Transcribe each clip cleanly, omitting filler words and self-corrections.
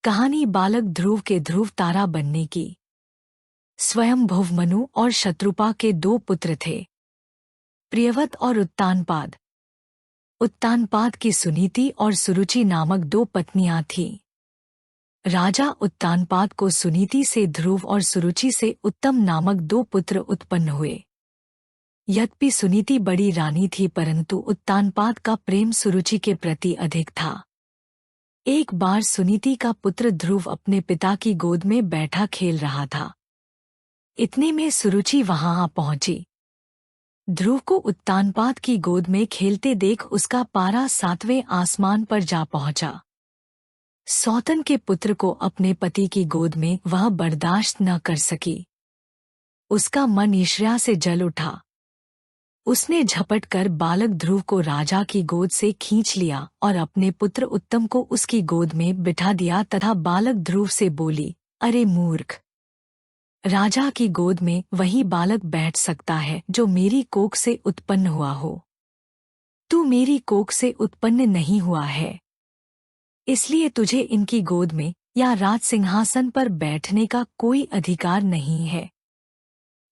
कहानी बालक ध्रुव के ध्रुव तारा बनने की। स्वयंभुव मनु और शत्रुपा के दो पुत्र थे, प्रियव्रत और उत्तानपाद। उत्तानपाद की सुनीति और सुरुचि नामक दो पत्नियां थीं। राजा उत्तानपाद को सुनीति से ध्रुव और सुरुचि से उत्तम नामक दो पुत्र उत्पन्न हुए। यद्यपि सुनीति बड़ी रानी थी, परंतु उत्तानपाद का प्रेम सुरुचि के प्रति अधिक था। एक बार सुनीति का पुत्र ध्रुव अपने पिता की गोद में बैठा खेल रहा था। इतने में सुरुचि वहां आ पहुंची। ध्रुव को उत्तानपाद की गोद में खेलते देख उसका पारा 7वें आसमान पर जा पहुंचा। सौतन के पुत्र को अपने पति की गोद में वह बर्दाश्त न कर सकी। उसका मन ईर्ष्या से जल उठा। उसने झपट कर बालक ध्रुव को राजा की गोद से खींच लिया और अपने पुत्र उत्तम को उसकी गोद में बिठा दिया तथा बालक ध्रुव से बोली, अरे मूर्ख! राजा की गोद में वही बालक बैठ सकता है जो मेरी कोख से उत्पन्न हुआ हो। तू मेरी कोख से उत्पन्न नहीं हुआ है, इसलिए तुझे इनकी गोद में या राज सिंहासन पर बैठने का कोई अधिकार नहीं है।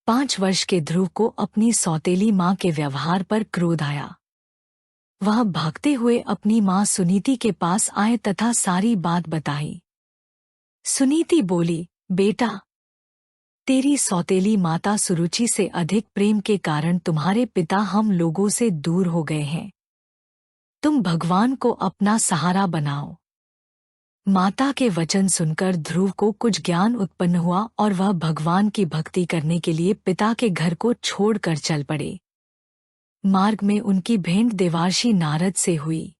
5 वर्ष के ध्रुव को अपनी सौतेली माँ के व्यवहार पर क्रोध आया। वह भागते हुए अपनी माँ सुनीति के पास आए तथा सारी बात बताई। सुनीति बोली, बेटा, तेरी सौतेली माता सुरुचि से अधिक प्रेम के कारण तुम्हारे पिता हम लोगों से दूर हो गए हैं। तुम भगवान को अपना सहारा बनाओ। माता के वचन सुनकर ध्रुव को कुछ ज्ञान उत्पन्न हुआ और वह भगवान की भक्ति करने के लिए पिता के घर को छोड़कर चल पड़े। मार्ग में उनकी भेंट देवर्षि नारद से हुई।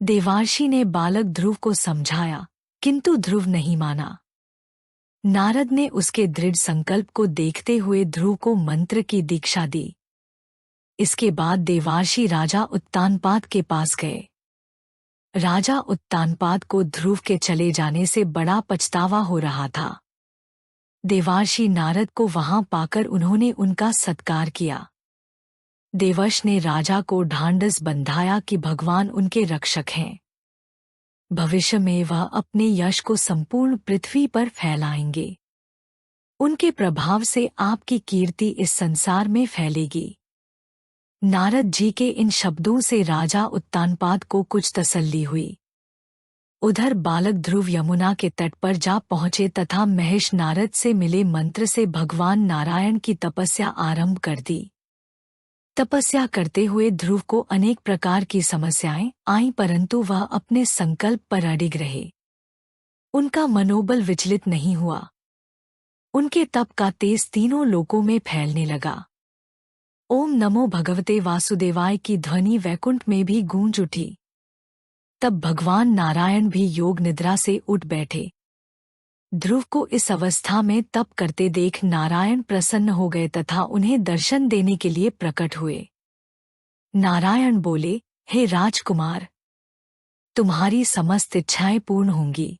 देवर्षि ने बालक ध्रुव को समझाया, किंतु ध्रुव नहीं माना। नारद ने उसके दृढ़ संकल्प को देखते हुए ध्रुव को मंत्र की दीक्षा दी। इसके बाद देवर्षि राजा उत्तानपाद के पास गए। राजा उत्तानपाद को ध्रुव के चले जाने से बड़ा पछतावा हो रहा था। देवर्षि नारद को वहां पाकर उन्होंने उनका सत्कार किया। देवर्षि ने राजा को ढांढस बंधाया कि भगवान उनके रक्षक हैं। भविष्य में वह अपने यश को संपूर्ण पृथ्वी पर फैलाएंगे। उनके प्रभाव से आपकी कीर्ति इस संसार में फैलेगी। नारद जी के इन शब्दों से राजा उत्तानपाद को कुछ तसल्ली हुई। उधर बालक ध्रुव यमुना के तट पर जा पहुंचे तथा महेश नारद से मिले मंत्र से भगवान नारायण की तपस्या आरंभ कर दी। तपस्या करते हुए ध्रुव को अनेक प्रकार की समस्याएं आईं, परंतु वह अपने संकल्प पर अडिग रहे। उनका मनोबल विचलित नहीं हुआ। उनके तप का तेज तीनों लोकों में फैलने लगा। ओम नमो भगवते वासुदेवाय की ध्वनि वैकुंठ में भी गूंज उठी। तब भगवान नारायण भी योग निद्रा से उठ बैठे। ध्रुव को इस अवस्था में तप करते देख नारायण प्रसन्न हो गए तथा उन्हें दर्शन देने के लिए प्रकट हुए। नारायण बोले, हे राजकुमार, तुम्हारी समस्त इच्छाएं पूर्ण होंगी।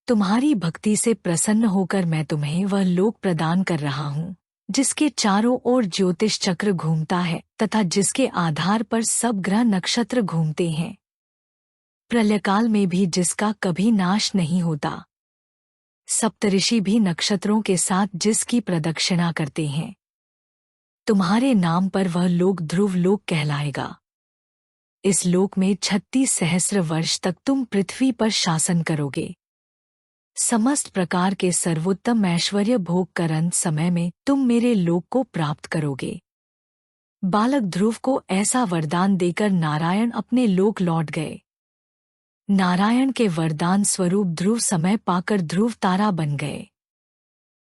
तुम्हारी भक्ति से प्रसन्न होकर मैं तुम्हें वह लोक प्रदान कर रहा हूँ जिसके चारों ओर ज्योतिष चक्र घूमता है तथा जिसके आधार पर सब ग्रह नक्षत्र घूमते हैं। प्रलयकाल में भी जिसका कभी नाश नहीं होता। सप्तऋषि भी नक्षत्रों के साथ जिसकी प्रदक्षिणा करते हैं। तुम्हारे नाम पर वह लोक ध्रुव लोक कहलाएगा। इस लोक में 36 सहस्र वर्ष तक तुम पृथ्वी पर शासन करोगे। समस्त प्रकार के सर्वोत्तम ऐश्वर्य भोग कर अंत समय में तुम मेरे लोक को प्राप्त करोगे। बालक ध्रुव को ऐसा वरदान देकर नारायण अपने लोक लौट गए। नारायण के वरदान स्वरूप ध्रुव समय पाकर ध्रुव तारा बन गए।